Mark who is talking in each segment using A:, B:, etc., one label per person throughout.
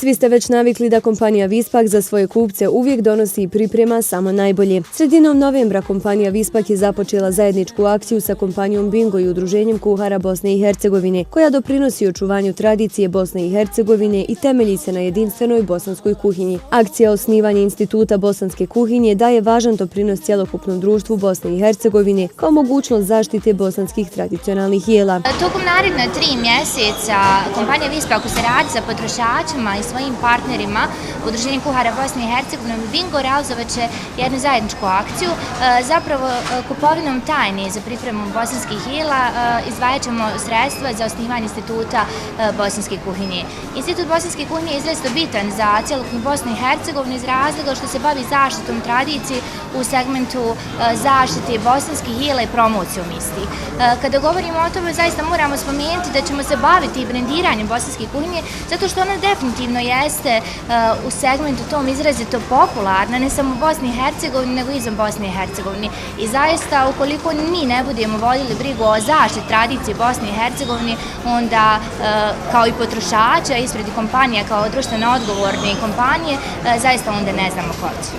A: Svi ste već navikli da kompanija Vispak za svoje kupce uvijek donosi i priprema samo najbolje. Sredinom novembra kompanija Vispak je započela zajedničku akciju sa kompanijom Bingo i Udruženjem kuhara Bosne i Hercegovine, koja doprinosi očuvanju tradicije Bosne i Hercegovine i temelji se na jedinstvenoj bosanskoj kuhinji. Akcija osnivanja Instituta bosanske kuhinje daje važan doprinos cjelokupnom društvu Bosne i Hercegovine kao mogućnost zaštite bosanskih tradicionalnih jela.
B: Tokom naredna 3 mjeseca kompanija Vispak u saradnji sa potrošačima i svojim partnerima Udruženjem kuhara Bosne i Hercegovine Bingo realizovat će jednu zajedničku akciju. Zapravo kupovinom tajne za pripremu bosanskih jela izdvajat ćemo sredstva za osnivanje Instituta bosanske kuhinje. Institut bosanske kuhinje je izrazito bitan za cjelokupnu Bosnu i Hercegovinu iz razloga što se bavi zaštitom tradicije u segmentu zaštite bosanskih jela i promocijom istih. Kada govorimo o tome, zaista moramo spomenuti da ćemo se baviti i brendiranjem bosanske kuhinje, zato što ona definitivno jeste u segmentu tom izrazito popularna, ne samo u Bosni i Hercegovini, nego i izvan Bosne i Hercegovine. I zaista, ukoliko mi ne budemo vodili brigu o zaštiti tradicije Bosne i Hercegovine, onda kao i potrošača, ispred kompanija, kao društveno odgovorne kompanije, zaista onda ne znamo ko će.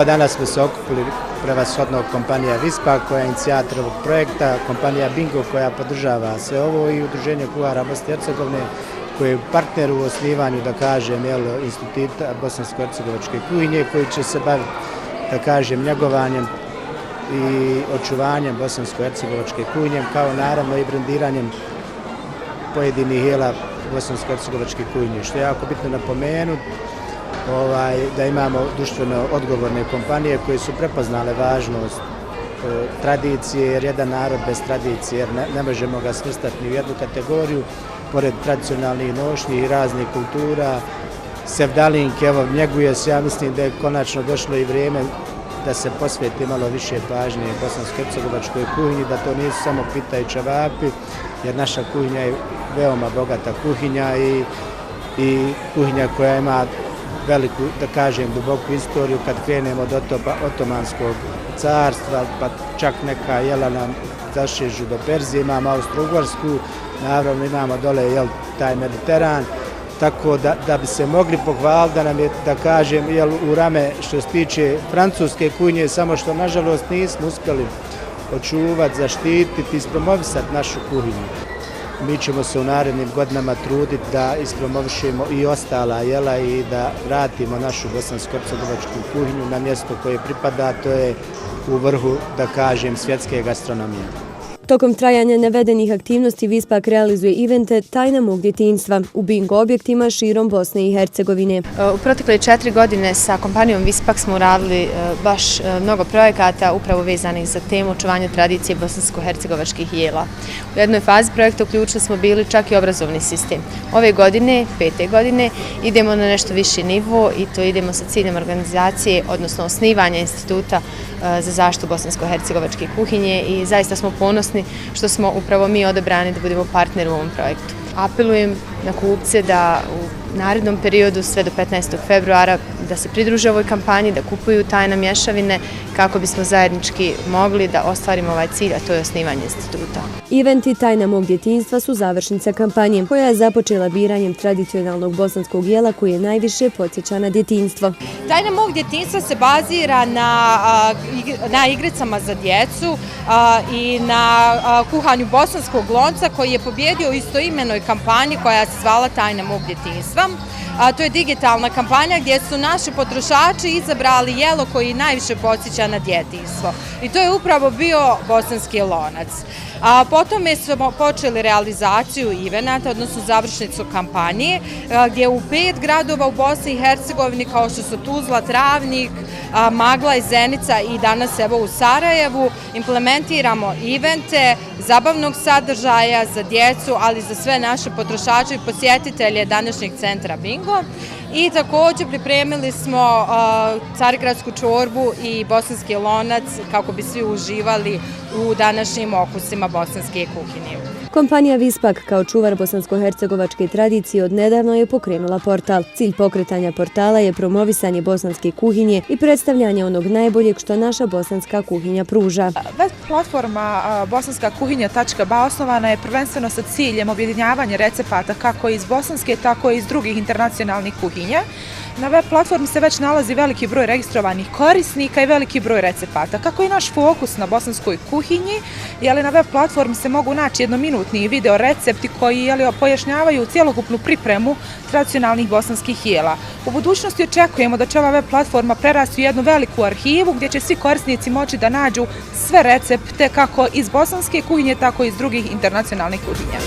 C: Danas smo se okupili prevashodno kompanija Vispak koja je inicijator ovog projekta, kompanija Bingo koja podržava sve ovo i Udruženje kuhara Bosne i Hercegovine koji je partner u osnivanju, da kažem, Instituta bosansko-hercegovačke kuhinje koji će se baviti, da kažem, njegovanjem i očuvanjem bosansko-hercegovačke kuhinje kao naravno i brendiranjem pojedinih jela bosansko-hercegovačke kuhinje. Što je jako bitno napomenuti, da imamo društveno odgovorne kompanije koje su prepoznale važnost tradicije, jer jedan narod bez tradicije, jer ne možemo ga svrstati ni u jednu kategoriju, pored tradicionalnih nošnji i raznih kultura, sevdalinke, evo, njeguje se, ja mislim da je konačno došlo i vrijeme da se posveti malo više pažnje bosansko-hercegovačkoj kuhinji, da to nisu samo pita i čevapi, jer naša kuhinja je veoma bogata kuhinja i kuhinja koja ima veliku, da kažem, duboku istoriju kad krenemo od Otomanskog carstva, pa čak neka jela nam zašežu do Perzije, imamo Austro-Ugarsku, naravno imamo dole taj Mediteran, tako da bi se mogli pohvaliti da nam je, da kažem, u rame što se tiče francuske kuhinje, samo što nažalost nismo uspjeli očuvati, zaštititi, ispromovisati našu kuhinju. Mi ćemo se u narednim godinama truditi da ispromovišemo i ostala jela i da vratimo našu bosansko-hercegovačku kuhinju na mjesto koje pripada, to je u vrhu, da kažem, svjetske gastronomije.
A: Tokom trajanja navedenih aktivnosti Vispak realizuje evente Tajna mog djetinjstva u Bingo objektima širom Bosne i Hercegovine.
D: U protekle 4 godine sa kompanijom Vispak smo uradili baš mnogo projekata upravo vezanih za temu očuvanja tradicije bosansko-hercegovačkih jela. U jednoj fazi projekta uključili smo bili čak i obrazovni sistem. Ove godine, 5. godine, idemo na nešto viši nivo i to idemo sa ciljem organizacije, odnosno osnivanja Instituta za zaštitu bosansko-hercegovačke kuhinje i zaista smo ponosni što smo upravo mi odabrani da budemo partneri u ovom projektu. Apelujem na kupce da u narednom periodu sve do 15. februara da se pridruže ovoj kampanji, da kupuju tajne mješavine kako bismo zajednički mogli da ostvarimo ovaj cilj, a to je osnivanje instituta.
A: Eventi Tajna mog djetinjstva su završnica kampanje koja je započela biranjem tradicionalnog bosanskog jela koji je najviše podsjeća na djetinjstvo.
E: Tajna mog djetinjstva se bazira na igricama za djecu i na kuhanju bosanskog lonca koji je pobjedio u istoimenoj kampanji koja se zvala Tajna mog djetinjstva. To je digitalna kampanja gdje su naši potrošači izabrali jelo koji najviše podsjeća na djetinjstvo. I to je upravo bio bosanski lonac. Potom smo počeli realizaciju evenata, odnosno završnicu kampanje, gdje u 5 gradova u Bosni i Hercegovini, kao što su Tuzla, Travnik, Magla i Zenica i danas evo u Sarajevu, implementiramo evente zabavnog sadržaja za djecu, ali i za sve naše potrošače i posjetitelje današnjeg centra Bingo. I također pripremili smo carigradsku čorbu i bosanski lonac kako bi svi uživali u današnjim okusima bosanske kuhinje.
A: Kompanija Vispak kao čuvar bosansko-hercegovačke tradicije odnedavno je pokrenula portal. Cilj pokretanja portala je promovisanje bosanske kuhinje i predstavljanje onog najboljeg što naša bosanska kuhinja pruža.
F: Web platforma bosanskakuhinja.ba osnovana je prvenstveno sa ciljem objedinjavanja recepata kako iz bosanske, tako i iz drugih internacionalnih kuhinja. Na web platformi se već nalazi veliki broj registrovanih korisnika i veliki broj recepata. Kako je naš fokus na bosanskoj kuhinji, na web platformi se mogu naći jednominutni video recepti koji pojašnjavaju cjelokupnu pripremu tradicionalnih bosanskih jela. U budućnosti očekujemo da će ova web platforma prerasti u jednu veliku arhivu gdje će svi korisnici moći da nađu sve recepte kako iz bosanske kuhinje, tako i iz drugih internacionalnih kuhinja.